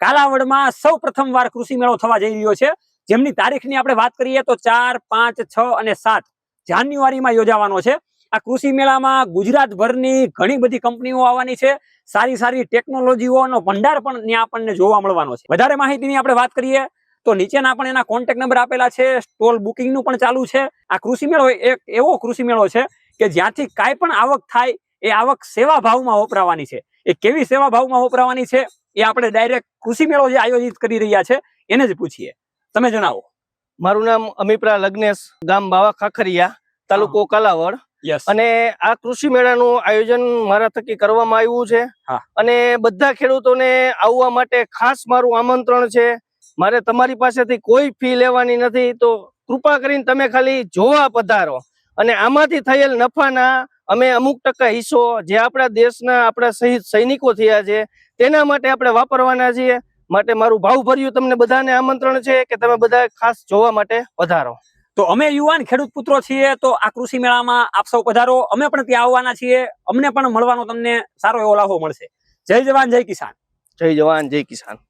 કાલાવડમાં સૌ પ્રથમવાર કૃષિ મેળો થવા જઈ રહ્યો છે, જેમની તારીખની આપણે વાત કરીએ તો 4, 5, 6 અને 7 જાન્યુઆરીમાં યોજાવાનો છે. આ કૃષિ મેળામાં ગુજરાતભરની ઘણી બધી કંપનીઓ આવવાની છે. સારી સારી ટેકનોલોજીઓનો ભંડાર પણ ત્યાં આપણને જોવા મળવાનો છે. વધારે માહિતીની આપણે વાત કરીએ તો નીચેના પણ એના કોન્ટેક્ટ નંબર આપેલા છે. સ્ટોલ બુકિંગનું પણ ચાલુ છે. આ કૃષિ મેળો એક એવો કૃષિ મેળો છે કે જ્યાંથી કાંઈ પણ આવક થાય એ આવક સેવા ભાવમાં વપરાવાની છે. એ કેવી સેવા ભાવમાં વપરાવાની છે એ આપણે ડાયરેક્ટ કૃષિ મેળો જે આયોજિત કરી રહ્યા છે એને જ પૂછીએ. તમે જણાવો. મારું નામ અમિપ્રા લગ્નેશ, ગામ બાવા ખાખરિયા, તાલુકો કાલાવડ. અને આ કૃષિ મેળાનું આયોજન મારા થકી કરવામાં આવ્યું છે. અને બધા ખેડૂતોને આવવા માટે ખાસ મારું આમંત્રણ છે. મારે તમારી પાસેથી કોઈ ફી લેવાની નથી, તો કૃપા કરીને તમે ખાલી જોવા પધારો અને આમાંથી થયેલ નફાના અમે અમુક ટકા હિસ્સો જે આપણા દેશના આપણા શહીદ સૈનિકો થયા છે તેના માટે આપણે વાપરવાના છીએ. માટે મારું ભાવભર્યું તમને બધાને આમંત્રણ છે કે તમે બધા ખાસ જોવા માટે પધારો. તો અમે યુવાન ખેડૂત પુત્રો છીએ, તો આ કૃષિ મેળામાં આપ સૌ પધારો. અમે પણ ત્યાં આવવાના છીએ. અમને પણ મળવાનો તમને સારો એવો લાભો મળશે. જય જવાન જય કિસાન. જય જવાન જય કિસાન.